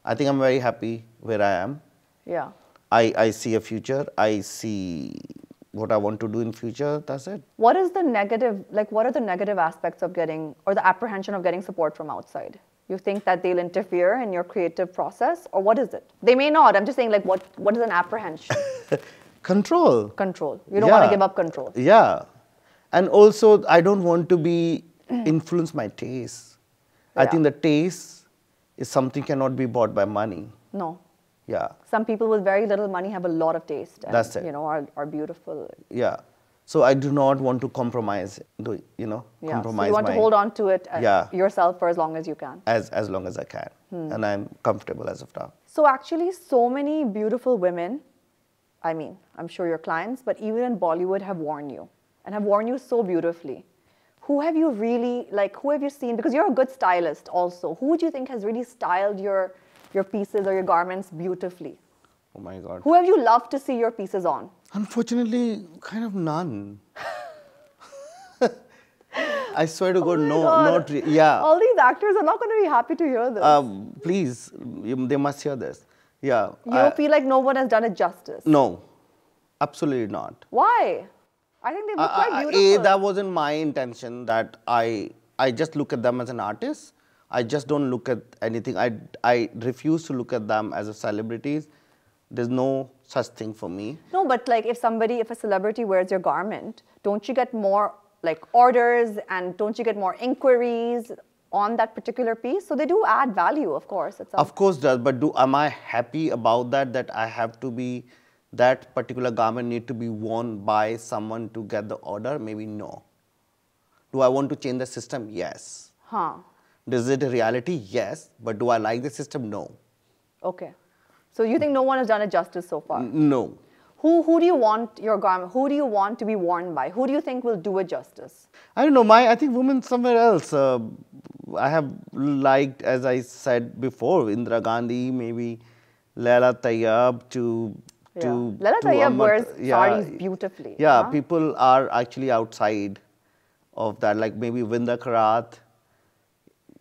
I think I'm very happy where I am. Yeah. I see a future. I see what I want to do in future. That's it. What is the negative, like what are the negative aspects of getting, or the apprehension of getting support from outside? You think that they'll interfere in your creative process, or what is it? They may not. I'm just saying, like, what is an apprehension? Control. Control. You don't want to give up control. Yeah. And also, I don't want to be influence my taste. I think the taste is something cannot be bought by money. No. Yeah. Some people with very little money have a lot of taste. And, that's it. You know, are beautiful. Yeah. So I do not want to compromise, compromise. So you want to hold on to it yourself for as long as you can. As long as I can. And I'm comfortable as of now. So actually, so many beautiful women, I mean, I'm sure your clients, but even in Bollywood have worn you. And have worn you so beautifully. Who have you really, like, who have you seen? Because you're a good stylist also. Who do you think has really styled your pieces or your garments beautifully? Oh my God. Who have you loved to see your pieces on? Unfortunately, kind of none. I swear to God, no, not really. Yeah. All these actors are not going to be happy to hear this. Please, they must hear this. Yeah. You don't feel like no one has done it justice? No, absolutely not. Why? I think they look quite beautiful. That wasn't my intention, that I just look at them as an artist. I just don't look at anything. I refuse to look at them as a celebrities. There's no such thing for me. No, but like if a celebrity wears your garment, don't you get more like orders, and don't you get more inquiries on that particular piece? So they do add value, of course. Of course does, but am I happy about that I have to be, that particular garment need to be worn by someone to get the order? Maybe no. Do I want to change the system? Yes. Is it a reality? Yes. But do I like the system? No. Okay. So you think no one has done it justice so far? No. Who do you want your garment, who do you want to be worn by? Who do you think will do it justice? I don't know. I think women somewhere else. I have liked, as I said before, Indira Gandhi, maybe Laila Tayyab Laila Tayyab wears saris beautifully. Yeah, people are actually outside of that, like maybe Vinda Karat.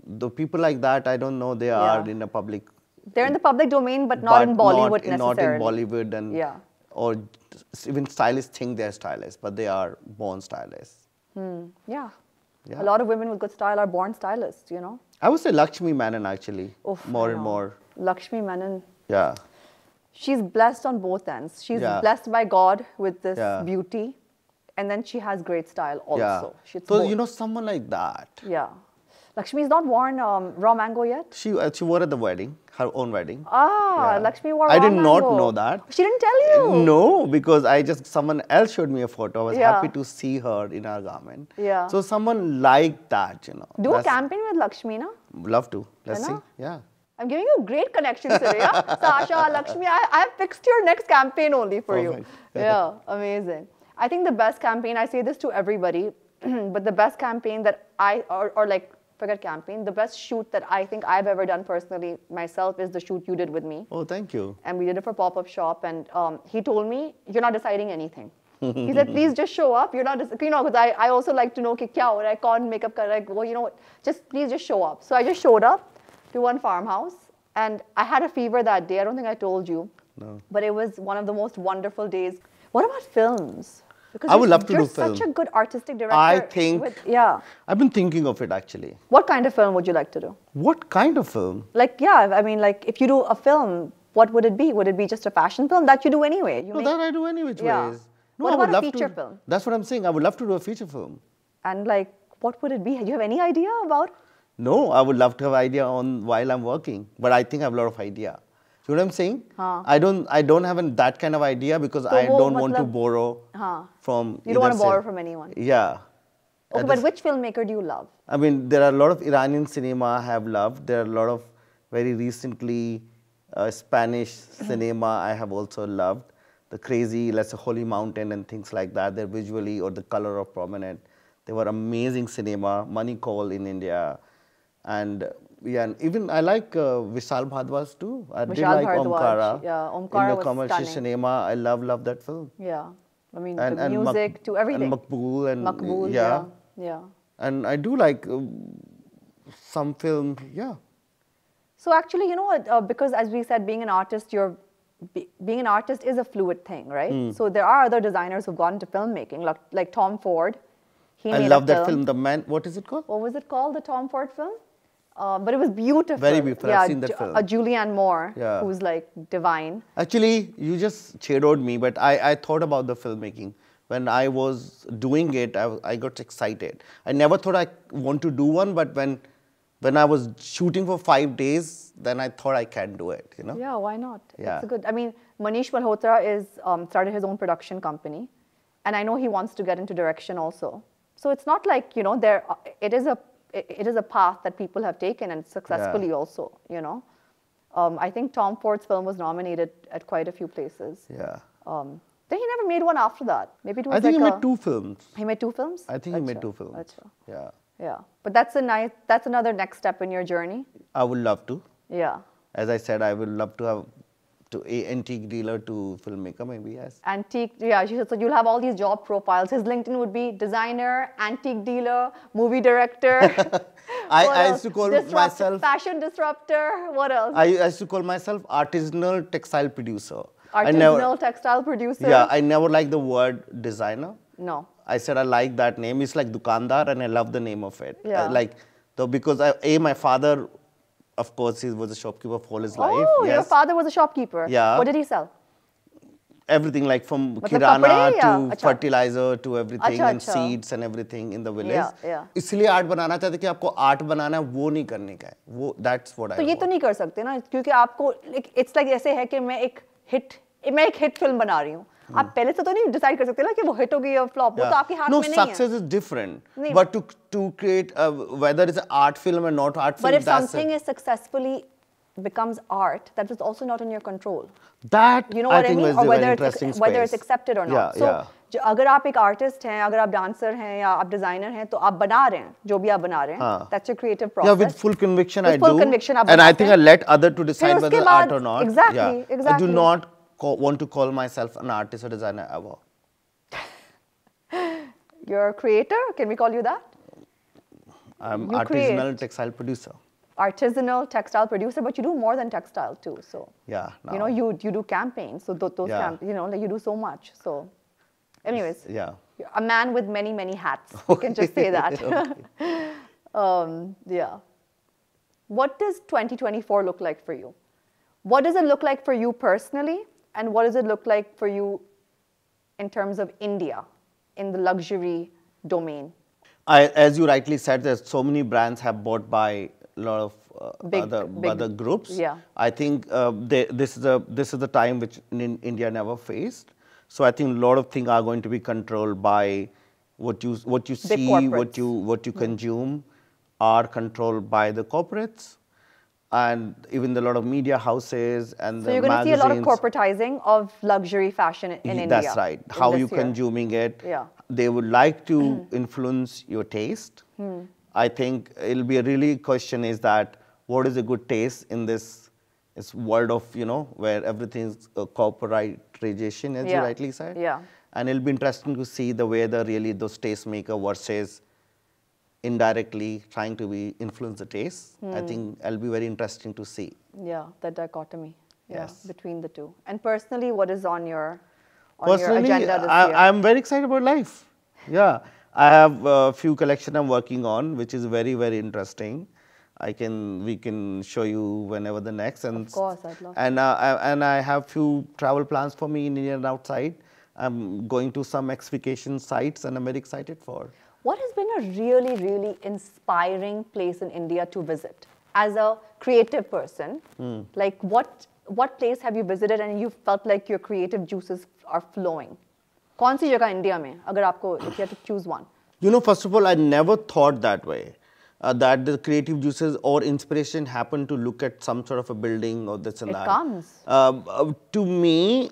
The people like that, I don't know, they are in the public. They're in the public domain, but not in Bollywood necessarily. Not in Bollywood, and or even stylists think they're stylists, but they are born stylists. Yeah. A lot of women with good style are born stylists, you know. I would say Lakshmi Menon actually, more and more. Lakshmi Menon. Yeah. She's blessed on both ends. She's blessed by God with this beauty, and then she has great style also. So, you know, someone like that. Yeah. Lakshmi's not worn raw mango yet? She wore at the wedding, her own wedding. Lakshmi wore raw mango. I did not know that. She didn't tell you? No, because someone else showed me a photo. I was happy to see her in her garment. Yeah. So someone like that, you know. Do a campaign with Lakshmi, na? Love to. Let's see. Yeah. I'm giving you great connections today, yeah? Sasha, Lakshmi, I have fixed your next campaign only for you. Yeah, amazing. I think the best campaign, I say this to everybody, but the best campaign that forget campaign, the best shoot that I think I've ever done personally myself is the shoot you did with me. Oh, thank you. And we did it for Pop-Up Shop, and he told me, you're not deciding anything. He said, please just show up. You're not, because I also like to know ki kya ho raha hai, kaun makeup kar raha hai, well, you know what, please just show up. So I just showed up to one farmhouse, and I had a fever that day. I don't think I told you. No. But it was one of the most wonderful days. What about films? Because I would love to do film. You're such a good artistic director. I think, I've been thinking of it actually. What kind of film would you like to do? What kind of film? Like, I mean, like, if you do a film, what would it be? Would it be just a fashion film? That you do anyway. That I do any which ways. No, what about a feature film? That's what I'm saying. I would love to do a feature film. And like, what would it be? Do you have any idea about it? No, I would love to have idea on while I'm working. But I think I have a lot of idea. You know what I'm saying? I don't have that kind of idea because I don't want to borrow from. You don't want to borrow from anyone. Yeah. Okay, but which filmmaker do you love? I mean, there are a lot of Iranian cinema I have loved. There are a lot of very recently Spanish cinema I have also loved. The crazy, let's say, Holy Mountain and things like that. They're visually or the color of prominent. They were amazing cinema. Money Call in India, and even I like Vishal Bhardwaj too. I did like Omkara. Yeah, Omkara in the commercial stunning. cinema. I love that film. Yeah, I mean the music to everything. And Maqbool and Maqbool, yeah. And I do like some film, So actually, you know what? Because as we said, being an artist, being an artist is a fluid thing, right? So there are other designers who've gone into filmmaking, like Tom Ford. I love that film. The Man, what is it called? What was it called? The Tom Ford film? But it was beautiful. Very beautiful. I've seen that film. Julianne Moore, who's like divine. Actually, you just shadowed me, but I thought about the filmmaking. When I was doing it, I got excited. I never thought I want to do one, but when I was shooting for 5 days, then I thought I can do it, you know? Yeah, why not? Yeah. It's good. I mean, Manish Malhotra started his own production company, and I know he wants to get into direction also. So it's not like, you know, it is a path that people have taken and successfully also, you know. I think Tom Ford's film was nominated at quite a few places. Yeah. Then he never made one after that. Maybe it was I think he made 2 films. He made 2 films? I think he made 2 films. Achha. Yeah. Yeah. But that's another next step in your journey. I would love to. Yeah. As I said, I would love to have antique dealer to filmmaker, maybe, yes. Antique, yeah. So you'll have all these job profiles. His LinkedIn would be designer, antique dealer, movie director. I used to call myself fashion disruptor. What else? I used to call myself artisanal textile producer. Artisanal textile producer. Yeah, I never liked the word designer. No. I said I like that name. It's like Dukandar, and I love the name of it. Yeah. Because my father, of course, he was a shopkeeper for all his life. Oh, your father was a shopkeeper. Yeah. What did he sell? everything, like from kirana to fertilizer to everything and seeds and everything in the village. इसलिए art बनाना चाहते कि आपको art बनाना है, वो नहीं करने का है. वो that's what I want. तो ये तो नहीं कर सकते ना, क्योंकि आपको it's like ऐसे है कि मैं एक hit film बना रही हूँ. आप पहले से तो नहीं डिसाइड कर सकते ना कि वो हिट होगी या फ्लॉप. वो तो आपके हाथ में नहीं है. No, success is different. But to create whether it's an art film or not art film. But if something is successfully becomes art, that is also not in your control. That you know I what I think mean, is or whether it's accepted or not. So अगर आप एक artist हैं, अगर आप dancer हैं या आप designer हैं, तो आप बना रहे हैं जो भी आप बना रहे हैं. That's your creative process. Yeah, with full conviction I do. And I think I let other to decide whether art or not. Exactly. I do not want to call myself an artist or designer ever. You're a creator? Can we call you that? I'm artisanal textile producer. Artisanal textile producer, but you do more than textile too. So yeah, you know, you do campaigns. So those you know, like you do so much. So, anyways, yeah, you're a man with many hats. You can just say that. Yeah. What does 2024 look like for you? What does it look like for you personally? And what does it look like for you in terms of India, in the luxury domain? As you rightly said, there's so many brands have bought by a lot of other groups. Yeah. I think this is the time which India never faced. So I think a lot of things are going to be controlled by what you see, what you consume, are controlled by the corporates. And even a lot of media houses and so you're going to see a lot of corporatizing of luxury fashion in India. That's right. How you're consuming it. Yeah. They would like to influence your taste. I think it'll be a really question is that what is a good taste in this world of, you know, where everything's corporatization, as you rightly said. Yeah. And it'll be interesting to see the way those tastemaker versus indirectly trying to influence the taste. I think it'll be very interesting to see. Yeah, that dichotomy. Yes. Between the two. And personally, what is on your agenda this year? I'm very excited about life. Yeah, I have a few collections I'm working on, which is very interesting. We can show you whenever the next. And of course, I'd love to. And I have few travel plans for me in India and outside. I'm going to some exhibition sites, and I'm very excited for. What has been a really inspiring place in India to visit as a creative person? Like what place have you visited and you felt like your creative juices are flowing? कौन सी जगह India में अगर आपको if you had to choose one? You know, first of all, I never thought that way. That the creative juices or inspiration happen to look at some sort of a building or this and that. It comes. To me,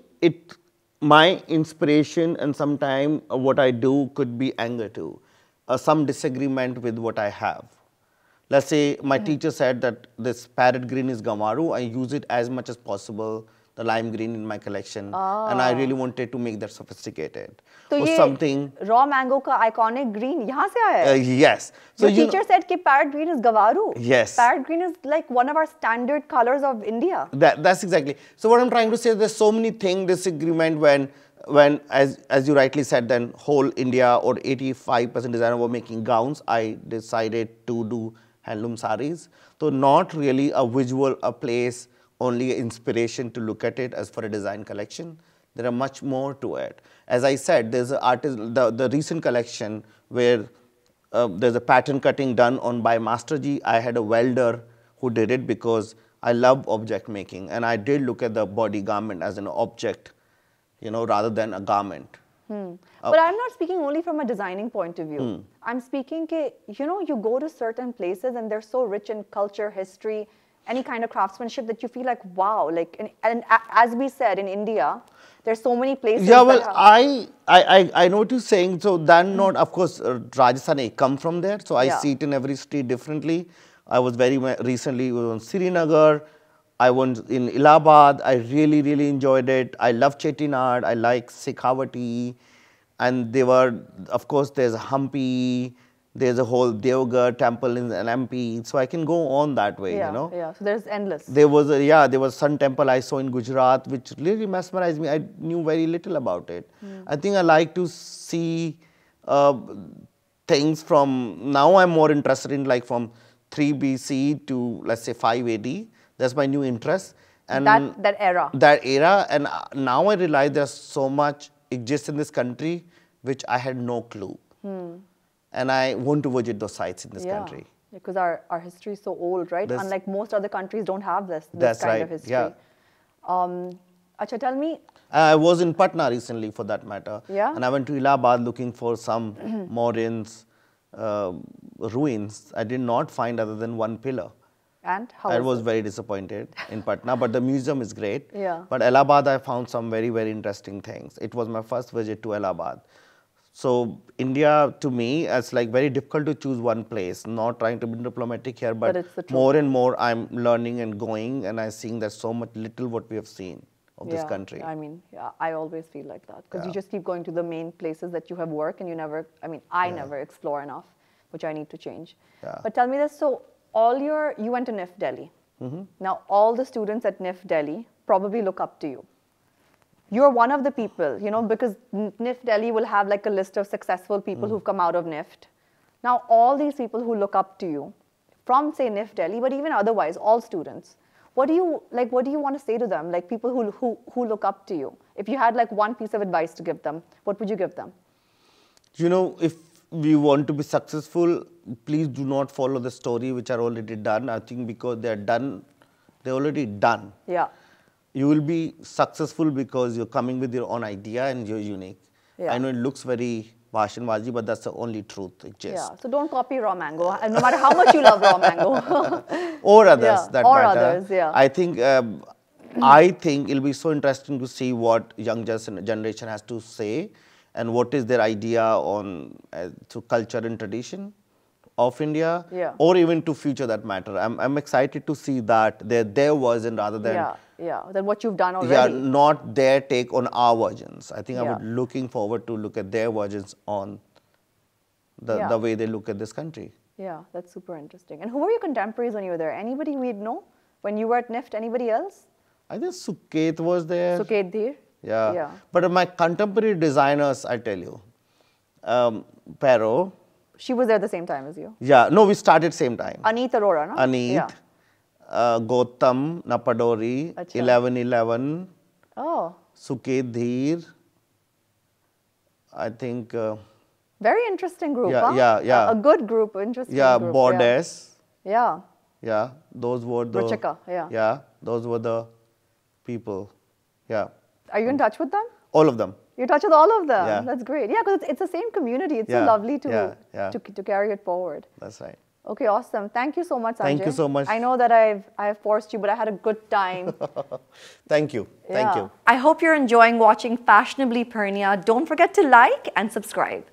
my inspiration and sometimes what I do could be anger too. Some disagreement with what I have. Let's say my teacher said that this parrot green is Gamaru. I use it as much as possible, the lime green in my collection. And I really wanted to make that sophisticated. So something raw mango ka iconic green, यहाँ से आया है? Yes. So your teacher said that parrot green is Gavaru. Yes. Parrot green is like one of our standard colors of India. That's exactly. So what I'm trying to say is there's so many things, disagreement when as you rightly said, then whole India or 85% designer were making gowns, I decided to do handloom saris. So not really a visual, a place, only inspiration to look at it as for a design collection. There are much more to it. As I said, there's an artist, the recent collection where there's a pattern cutting done on by Masterji. I had a welder who did it because I love object making, and I did look at the body garment as an object, you know, rather than a garment. But I'm not speaking only from a designing point of view. I'm speaking that, you know, you go to certain places and they're so rich in culture, history, any kind of craftsmanship that you feel like, wow, like, and as we said, in India, there's so many places. Yeah, well, I know what you're saying. So then not, of course, Rajasthan, I come from there. So I see it in every street differently. I was very recently on Srinagar. I went in Allahabad. I really enjoyed it. I love Chettinad. I like Shekhawati. And they were, of course, there's Hampi. There's a whole Devgarh temple in MP. So I can go on that way, you know. Yeah, so there's endless. There was Sun Temple I saw in Gujarat, which really mesmerized me. I knew very little about it. I think I like to see things from, now I'm more interested in like from 3 BC to, let's say, 5 AD. That's my new interest. And that era. That era, and now I realize there's so much exists in this country which I had no clue. And I want to visit those sites in this country. Because our history is so old, right? Unlike most other countries don't have this kind of history. Yeah. Acha, tell me. I was in Patna recently, for that matter. Yeah. And I went to Allahabad looking for some modern ruins. I did not find other than one pillar. And how I was very disappointed in Patna, but the museum is great. Yeah. But Allahabad, I found some very, very interesting things. It was my first visit to Allahabad. So India, to me, it's like very difficult to choose one place. Not trying to be diplomatic here, but more and more I'm learning and going, and I'm seeing there's so much little what we have seen of this country. I mean, I always feel like that because you just keep going to the main places that you have work, and you never. I mean, I never explore enough, which I need to change. Yeah. But tell me this: so you went to NIF Delhi. Now all the students at NIF Delhi probably look up to you. You're one of the people, you know, because NIF Delhi will have like a list of successful people who've come out of NIFT. Now, all these people who look up to you, from say NIF Delhi, but even otherwise, all students, what do you want to say to them? Like people who look up to you. If you had like one piece of advice to give them, what would you give them? You know, if we want to be successful, please do not follow the story which are already done. I think because they're already done. Yeah. You will be successful because you're coming with your own idea and you're unique. Yeah. I know it looks very Bhashanbazi, but that's the only truth. It just. Yeah. So don't copy raw mango, and no matter how much you love raw mango. Or others, that or matter. Others, yeah. I think it'll be so interesting to see what young generation has to say and what is their idea on to culture and tradition of India, or even to future that matter. I'm excited to see that their version rather than than what you've done already. Yeah, not their take on our versions. I think I'm looking forward to look at their versions on the way they look at this country. Yeah, that's super interesting. And who were your contemporaries when you were there? Anybody we'd know when you were at NIFT? Anybody else? I think Suket was there. Suket Dheer. Yeah. But my contemporary designers, I tell you, Pero. She was there at the same time as you? Yeah, no, we started same time. Aneet Arora, no? Aneet. Yeah. Gautam Napadori, 1111, Suket Dheer, I think. Very interesting group, Yeah. A good group, interesting group. Yeah, Borders. Yeah. Yeah, those were the. Ruchika, Yeah, those were the people. Yeah. Are you in touch with them? All of them. You're in touch with all of them? Yeah. That's great. Yeah, because it's the same community. It's so lovely to carry it forward. That's right. Okay, awesome. Thank you so much, Sanjay. Thank you so much. I know that I've forced you, but I had a good time. Thank you. Thank you. I hope you're enjoying watching Fashionably Purnia. Don't forget to like and subscribe.